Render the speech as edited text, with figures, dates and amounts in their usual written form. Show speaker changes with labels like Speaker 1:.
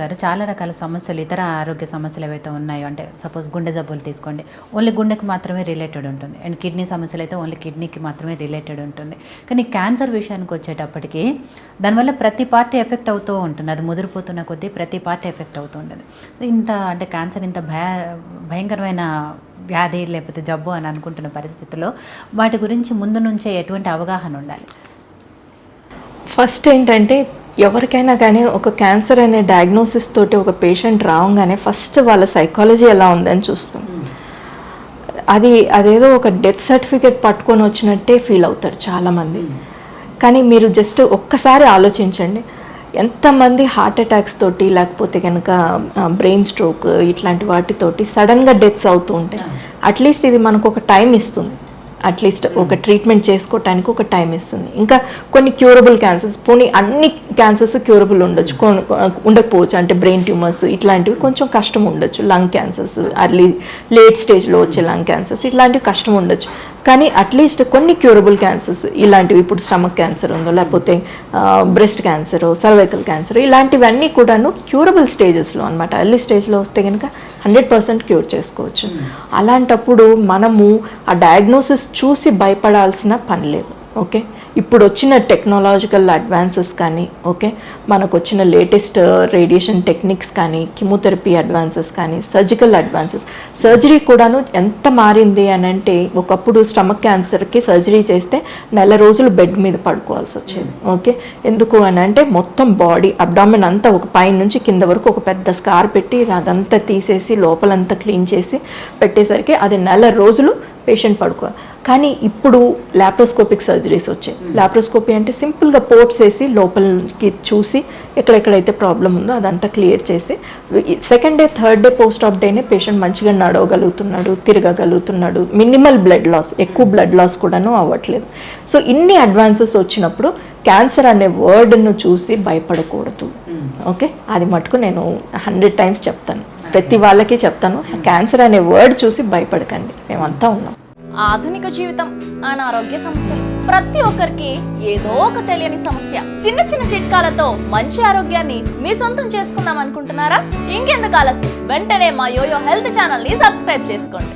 Speaker 1: గారు చాలా రకాల సమస్యలు, ఇతర ఆరోగ్య సమస్యలు ఏవైతే ఉన్నాయో, అంటే సపోజ్ గుండె జబ్బులు తీసుకోండి, ఓన్లీ గుండెకి మాత్రమే రిలేటెడ్ ఉంటుంది. అండ్ కిడ్నీ సమస్యలు అయితే ఓన్లీ కిడ్నీకి మాత్రమే రిలేటెడ్ ఉంటుంది. కానీ క్యాన్సర్ విషయానికి వచ్చేటప్పటికి దానివల్ల ప్రతి పార్టీ ఎఫెక్ట్ అవుతూ ఉంటుంది. అది ముదిరిపోతున్న కొద్దీ ప్రతి పార్టీ ఎఫెక్ట్ అవుతూ ఉంటుంది. సో ఇంత అంటే క్యాన్సర్ ఇంత భయంకరమైన వ్యాధి లేకపోతే జబ్బు అని అనుకుంటున్న పరిస్థితుల్లో వాటి గురించి ముందు నుంచే ఎటువంటి అవగాహన ఉండాలి?
Speaker 2: ఫస్ట్ ఏంటంటే ఎవరికైనా కానీ ఒక క్యాన్సర్ అనే డయాగ్నోసిస్ తోటి ఒక పేషెంట్ రాగానే ఫస్ట్ వాళ్ళ సైకాలజీ ఎలా ఉందని చూస్తాం. అదేదో ఒక డెత్ సర్టిఫికేట్ పట్టుకొని వచ్చినట్టే ఫీల్ అవుతారు చాలామంది. కానీ మీరు జస్ట్ ఒక్కసారి ఆలోచించండి, ఎంతమంది హార్ట్ అటాక్స్ తోటి లేకపోతే కనుక బ్రెయిన్ స్ట్రోక్ ఇట్లాంటి వాటితోటి సడన్గా డెత్స్ అవుతూ ఉంటాయి. అట్లీస్ట్ ఇది మనకు ఒక టైం ఇస్తుంది, అట్లీస్ట్ ఒక ట్రీట్మెంట్ చేసుకోవటానికి ఒక టైం ఇస్తుంది. ఇంకా కొన్ని క్యూరబుల్ క్యాన్సర్స్, పోనీ అన్ని క్యాన్సర్స్ క్యూరబుల్ ఉండకపోవచ్చు, అంటే బ్రెయిన్ ట్యూమర్స్ ఇట్లాంటివి కొంచెం కష్టం ఉండొచ్చు. లంగ్ క్యాన్సర్స్, అర్లీ లేట్ స్టేజ్లో వచ్చే లంగ్ క్యాన్సర్స్ ఇట్లాంటివి కష్టం ఉండొచ్చు. కానీ అట్లీస్ట్ కొన్ని క్యూరబుల్ క్యాన్సర్స్ ఇలాంటివి, ఇప్పుడు స్టమక్ క్యాన్సర్ ఉందో లేకపోతే బ్రెస్ట్ క్యాన్సర్, సర్వైకల్ క్యాన్సర్, ఇలాంటివన్నీ కూడాను క్యూరబుల్ స్టేజెస్లో అనమాట. ఎర్లీ స్టేజ్లో వస్తే కనుక 100% క్యూర్ చేసుకోవచ్చు. అలాంటప్పుడు మనము ఆ డయాగ్నోసిస్ చూసి భయపడాల్సిన పని లేదు. ఓకే, ఇప్పుడు వచ్చిన టెక్నాలజికల్ అడ్వాన్సెస్ కానీ, ఓకే, మనకు వచ్చిన లేటెస్ట్ రేడియేషన్ టెక్నిక్స్ కానీ, కెమోథెరపీ అడ్వాన్సెస్ కానీ, సర్జికల్ అడ్వాన్సెస్, సర్జరీ కూడాను ఎంత మారింది అని అంటే, ఒకప్పుడు స్టమక్ క్యాన్సర్కి సర్జరీ చేస్తే 4 రోజులు బెడ్ మీద పడుకోవాల్సి వచ్చేది. ఓకే, ఎందుకు అని అంటే మొత్తం బాడీ అబ్డామిన్ అంతా ఒక పైన నుంచి కింద వరకు ఒక పెద్ద స్కార్ పెట్టి అదంతా తీసేసి లోపలంతా క్లీన్ చేసి పెట్టేసరికి అది 4 రోజులు పేషెంట్ పడుకోవాలి. కానీ ఇప్పుడు లాప్రోస్కోపిక్ సర్జరీస్ వచ్చాయి. లాప్రోస్కోపీ అంటే సింపుల్గా పోర్ట్స్ వేసి లోపలికి చూసి ఎక్కడెక్కడైతే ప్రాబ్లం ఉందో అదంతా క్లియర్ చేసి second day, third day post of డేనే పేషెంట్ మంచిగా నడవగలుగుతున్నాడు, తిరగగలుగుతున్నాడు, మినిమల్ బ్లడ్ లాస్, ఎక్కువ బ్లడ్ లాస్ కూడాను అవ్వట్లేదు. సో ఇన్ని అడ్వాన్సెస్ వచ్చినప్పుడు క్యాన్సర్ అనే వర్డ్ను చూసి భయపడకూడదు. ఓకే, అది మటుకు నేను 100 times చెప్తాను, ప్రతి వాళ్ళకి చెప్తాను, క్యాన్సర్ అనే వర్డ్ చూసి భయపడకండి, మేమంతా ఉన్నాం.
Speaker 3: ఆధునిక జీవితం, అనారోగ్య సమస్యలు, ప్రతి ఒక్కరికి ఏదో ఒక తెలియని సమస్య. చిన్న చిన్న చిట్కాలతో మంచి ఆరోగ్యాన్ని మీ సొంతం చేసుకుందాం అనుకుంటున్నారా? ఇంకెందుకు ఆలస్యం, వెంటనే మా యోయో హెల్త్ ఛానల్ ని సబ్స్క్రైబ్ చేసుకోండి.